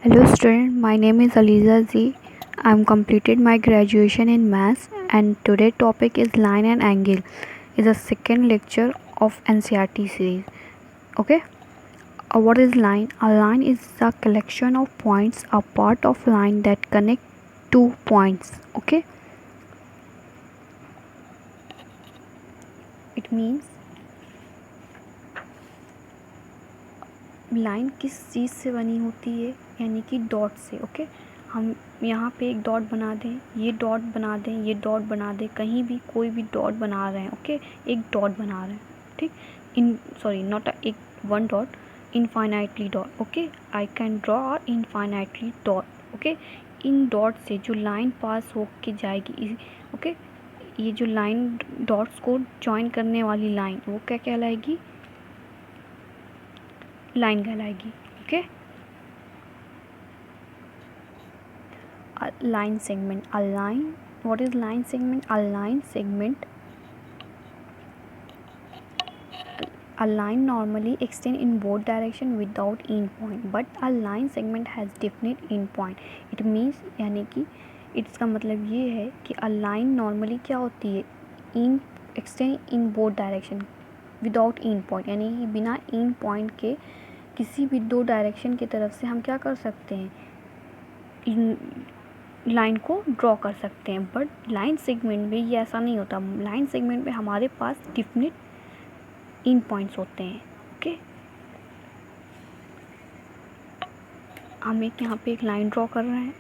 Hello student, my name is Aliza Z. I am completed my graduation in maths and today topic is line and angle. Is a second lecture of NCERT series. Okay, what is line? A line is a collection of points, a part of line that connect two points. Okay, it means line किस चीज़ से बनी होती है, यानी कि dot से. Okay, हम यहाँ पे एक डॉट बना दें, ये डॉट बना दें, ये डॉट बना दें, कहीं भी कोई भी डॉट बना रहे हैं. ओके, एक डॉट बना रहे हैं. ठीक, इन सॉरी नॉट एक one dot, infinitely dot. Okay, I can draw infinitely dot. Okay, in dot से जो लाइन पास हो के जाएगी. ओके, ये जो लाइन डॉट्स को जॉइन करने वाली लाइन वो क्या कहलाएगी? लाइन कहलाएगी. Okay, a line segment. A line, what is line segment? A line segment, a line normally extend in both direction without end point, but a line segment has definite end point. It means, यानी कि इसका मतलब ये है कि a line normally क्या होती है? in extend in both direction without end point, यानी कि बिना end point के किसी भी दो डायरेक्शन की तरफ से हम क्या कर सकते हैं? लाइन को ड्रॉ कर सकते हैं. बट लाइन सेगमेंट में ये ऐसा नहीं होता. लाइन सेगमेंट में हमारे पास डिफिनिट इन पॉइंट्स होते हैं. ओके, हम एक यहाँ पे एक लाइन ड्रॉ कर रहे हैं.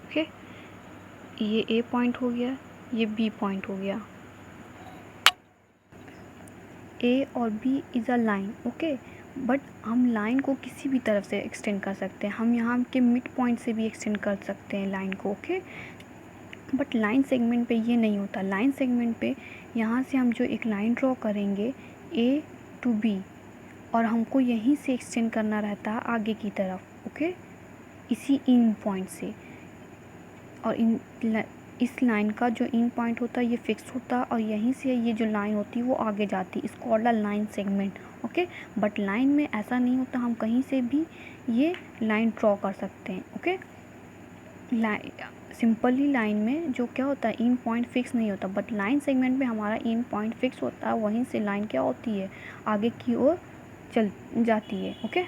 ओके, ये ए पॉइंट हो गया, ये बी पॉइंट हो गया. ए और B is a line. Okay, but हम लाइन को किसी भी तरफ से एक्सटेंड कर सकते हैं. हम यहाँ के मिड पॉइंट से भी एक्सटेंड कर सकते हैं लाइन को. ओके, बट लाइन सेगमेंट पे ये नहीं होता. लाइन सेगमेंट पे यहाँ से हम जो एक लाइन ड्रॉ करेंगे ए टू बी, और हमको यहीं से एक्सटेंड करना रहता है आगे की तरफ. ओके, इसी इन पॉइंट से. और इस लाइन का जो इन पॉइंट होता है ये फिक्स होता है, और यहीं से ये जो लाइन होती है वो आगे जाती है. इसको called line segment. Okay, but line में ऐसा नहीं होता. हम कहीं से भी ये लाइन ड्रॉ कर सकते हैं. ओके, सिंपली लाइन में जो क्या होता है, इन पॉइंट फिक्स नहीं होता. बट लाइन सेगमेंट में हमारा इन पॉइंट फिक्स होता है. वहीं से लाइन क्या होती है, आगे की ओर चल जाती है. Okay,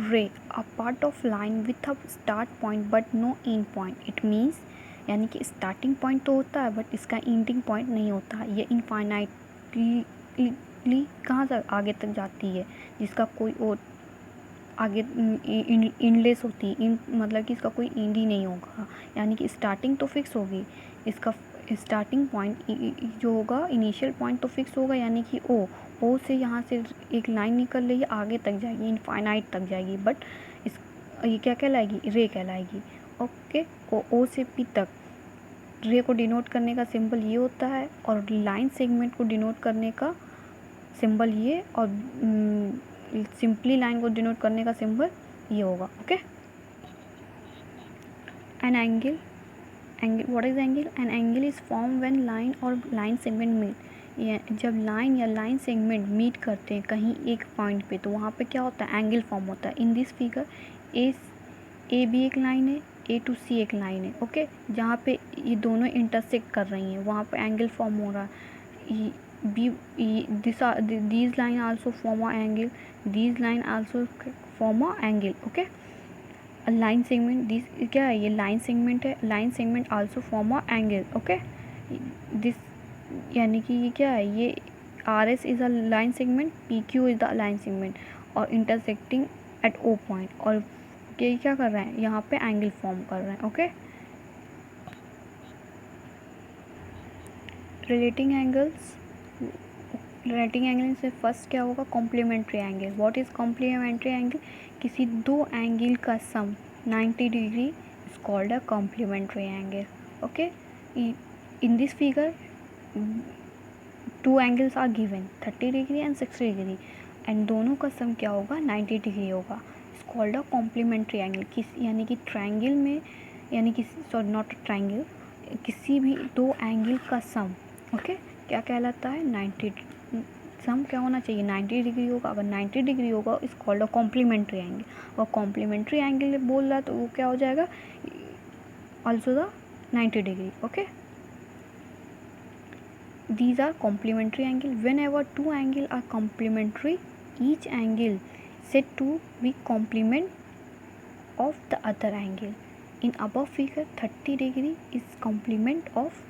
ray, a part of line with a start point but no end point. It means, यानी कि स्टार्टिंग पॉइंट तो होता है बट इसका एंडिंग पॉइंट नहीं होता. ये इनफाइनाइटली कहाँ तक आगे तक जाती है, जिसका कोई और आगे इनलेस होती है. इन मतलब कि इसका कोई एंड ही नहीं होगा. यानी कि स्टार्टिंग तो फिक्स होगी, इसका स्टार्टिंग पॉइंट जो होगा, इनिशियल पॉइंट तो फिक्स होगा. यानी कि ओ से यहाँ से एक लाइन निकल रही है, आगे तक जाएगी, इनफाइनाइट तक जाएगी. बट इस ये क्या कहलाएगी? रे कहलाएगी. ओके, ओ से पी तक रे को डिनोट करने का सिंबल ये होता है, और लाइन सेगमेंट को डिनोट करने का सिंबल ये, और सिंपली लाइन को डिनोट करने का सिंबल ये होगा. Okay, an angle. What is angle? An angle is form when line और लाइन सेगमेंट मीट. जब लाइन या लाइन सेगमेंट मीट करते हैं कहीं एक पॉइंट पे, तो वहाँ पे क्या होता है? एंगल फॉर्म होता है. In this figure A B एक लाइन है, ए टू सी एक लाइन है. ओके, जहाँ पे ये दोनों इंटरसेक्ट कर रही हैं वहाँ पे एंगल फॉर्म हो रहा है. B these line also form a angle, these line also form a angle. Okay, line segment this क्या है? ये लाइन सेगमेंट है. Line segment also form a angle. Okay, this यानी कि ये क्या है? ये R S is a line segment, P Q is the line segment, और इंटरसेक्टिंग एट ओ पॉइंट. और ये क्या कर रहे हैं? यहाँ पे एंगल फॉर्म कर रहे हैं. Okay, relating angles. Relating angle से फर्स्ट क्या होगा? Complementary angle. What is complementary angle? किसी दो एंगल का sum 90 degree is called a complementary angle. Okay, in this figure two angles are given, 30 degree and 60 degree, and दोनों का sum क्या होगा? 90 डिग्री होगा. Is called a complementary angle. किस यानी कि ट्रायंगल में यानी कि सॉरी नॉट ट्राइंगल, किसी भी दो एंगल का सम, ओके, क्या कहलाता है 90, सम क्या होना चाहिए 90 डिग्री होगा। अगर 90 डिग्री होगा is called a complementary angle, और कॉम्प्लीमेंट्री एंगल बोल रहा है तो वो क्या हो जाएगा also the 90 degree, okay. These are complementary angle. Whenever two angles are complementary, each angle said to be complement of the other angle. In above figure, 30 degree is complement of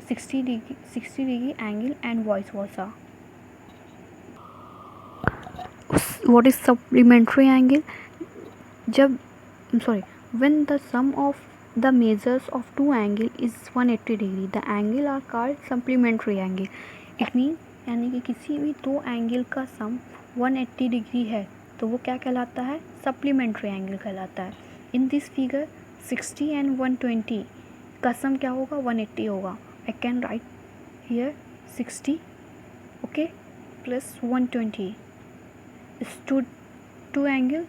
60 degree angle and vice versa. What is supplementary angle? When the sum of the measures of two angle is 180 degree, the angle are called supplementary angle. It means यानी कि किसी भी दो angle का सम 180 degree है तो वो क्या कहलाता है, सप्लीमेंट्री एंगल कहलाता है। इन दिस फिगर 60 एंड 120 का सम क्या होगा 180 होगा। I can write here 60 okay plus 120 इस टू एंगल,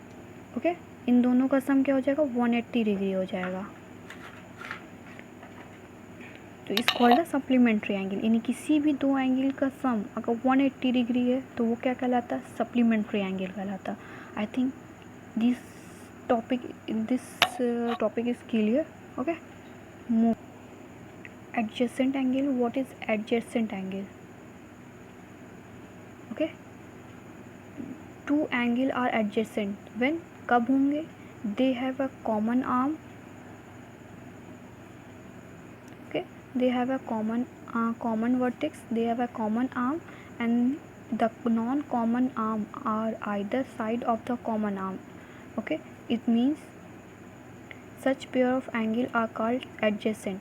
ओके, इन दोनों का सम क्या हो जाएगा 180 डिग्री हो जाएगा। तो इस कॉल्ड सप्लीमेंट्री एंगल, यानी किसी भी दो एंगल का सम अगर 180 डिग्री है तो वो क्या कहलाता है, सप्लीमेंट्री एंगल कहलाता है। I think this topic is clear, okay. Move adjacent angle, what is adjacent angle, okay. Two angle are adjacent when, कब होंगे, they have a common arm, okay, they have a common vertex, they have a common arm, and the non-common arm are either side of the common arm, okay. It means such pair of angle are called adjacent.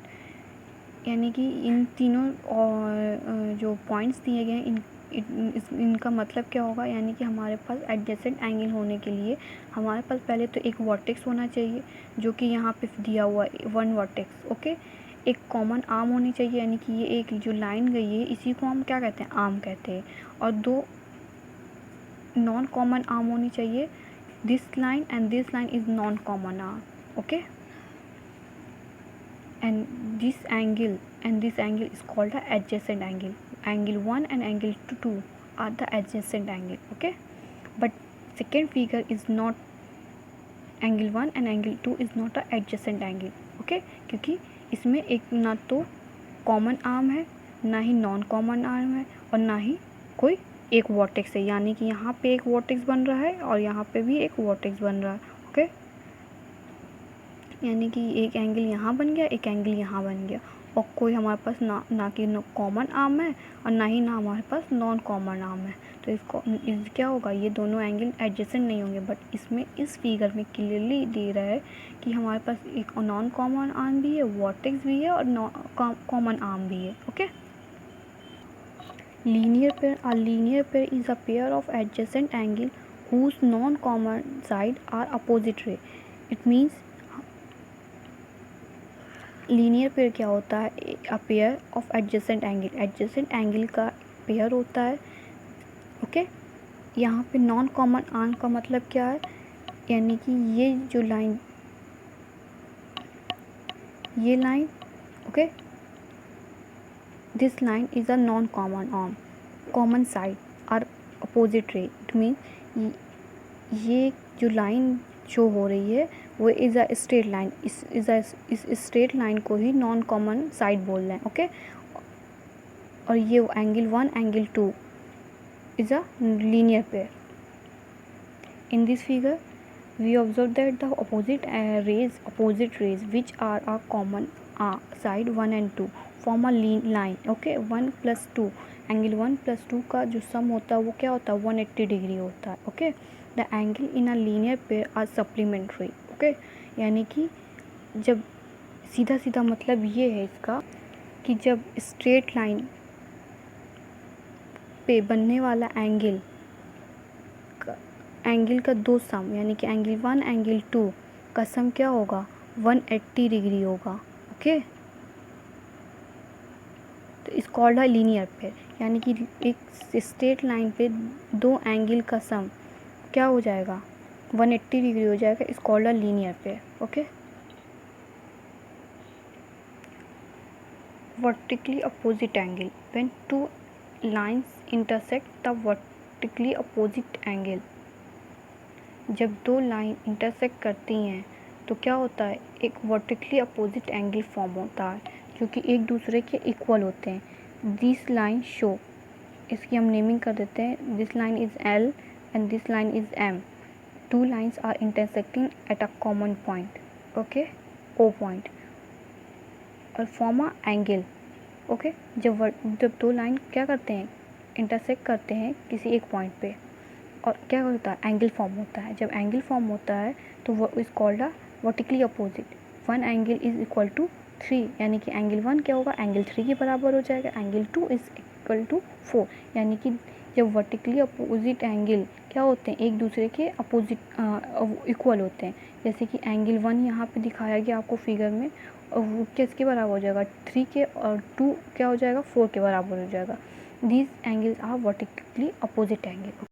यानी कि इन तीनों जो points दिए गए हैं इनका मतलब क्या होगा, यानी कि हमारे पास एडजेसेंट एंगल होने के लिए हमारे पास पहले तो एक वर्टेक्स होना चाहिए जो कि यहाँ पे दिया हुआ है वन वर्टेक्स, ओके। एक कॉमन आर्म होनी चाहिए, यानी कि ये एक जो लाइन गई है इसी को हम क्या कहते हैं, आर्म कहते हैं। और दो नॉन कॉमन आर्म होनी चाहिए, this line and this line is non common arm, okay. and this angle is called the adjacent angle. Angle 1 and angle 2 are the adjacent angle, okay. But second figure is not, angle 1 and angle 2 is not a adjacent angle, okay, क्योंकि इसमें एक ना तो common arm है, ना ही non common arm है, और ना ही कोई एक वर्टेक्स है, यानी कि यहाँ पे एक वर्टेक्स बन रहा है और यहाँ पे भी एक वर्टेक्स बन रहा है, ओके। यानी कि एक एंगल यहाँ बन गया, एक एंगल यहाँ बन गया, और कोई हमारे पास ना कि कॉमन आर्म है और ना ही हमारे पास नॉन कॉमन आर्म है। तो इस क्या होगा, ये दोनों एंगल एडजेसेंट नहीं होंगे। बट इसमें इस फिगर में क्लियरली दे रहा है कि हमारे पास एक नॉन कॉमन आर्म भी है, वर्टेक्स भी है और कॉमन आर्म भी है, okay. Linear pair is a pair of adjacent angle whose non-common side are opposite ray. It means linear pair क्या होता है, a pair of adjacent angle का पेयर होता है, ओके। यहाँ पे नॉन कॉमन आर्म का मतलब क्या है, यानी कि ये जो लाइन, ये line, okay, this line is a non common arm, common side are opposite ray. It mean ये जो लाइन शो हो रही है वो इज़ अ स्ट्रेट लाइन, इस स्ट्रेट लाइन को ही नॉन कॉमन साइड बोल रहे हैं, ओके। और ये angle 1 angle 2 is a linear pair. In this figure we observe that the opposite rays which are a common side 1 and 2 form a line, okay। 1 plus 2 angle 1 plus 2 का जो सम होता है वो क्या होता है 180 डिग्री होता है, okay. The angle in a linear pair are supplementary, okay. यानी कि जब सीधा मतलब ये है इसका कि जब स्ट्रेट लाइन पे बनने वाला एंगल का दो सम, यानी कि एंगल 1 एंगल 2 का सम क्या होगा 180 डिग्री होगा, ओके। तो इस कॉल्ड है लीनियर पेयर, यानी कि एक स्ट्रेट लाइन पे दो एंगल का सम क्या हो जाएगा 180 डिग्री हो जाएगा, इस कॉल्ड है linear pair, okay. vertically opposite angle, when two lines intersect the vertically opposite angle, जब दो लाइन इंटरसेक्ट करती हैं तो क्या होता है, एक वर्टिकली अपोजिट एंगल फॉर्म होता है जो कि एक दूसरे के इक्वल होते हैं। दिस लाइन शो, इसकी हम नेमिंग कर देते हैं, this line is L and this line is M। Two lines are intersecting at a common point, okay, O point, और फॉर्म अ एंगल, ओके। जब दो लाइन क्या करते हैं, इंटरसेक्ट करते हैं किसी एक पॉइंट पे, और क्या होता है, एंगल फॉर्म होता है। जब एंगल फॉर्म होता है तो वो is called a vertically opposite. One angle is equal to 3, यानी कि एंगल 1 क्या होगा, एंगल 3 के बराबर हो जाएगा। एंगल 2 इज़ इक्वल टू 4, यानी कि जब वर्टिकली अपोजिट एंगल क्या होते हैं, एक दूसरे के अपोजिट इक्वल होते हैं। जैसे कि एंगल 1 यहाँ पे दिखाया गया आपको फिगर में, और वो किसके बराबर हो जाएगा, 3 के, और 2 क्या हो जाएगा, 4 के बराबर हो जाएगा। These angles are vertically opposite angle.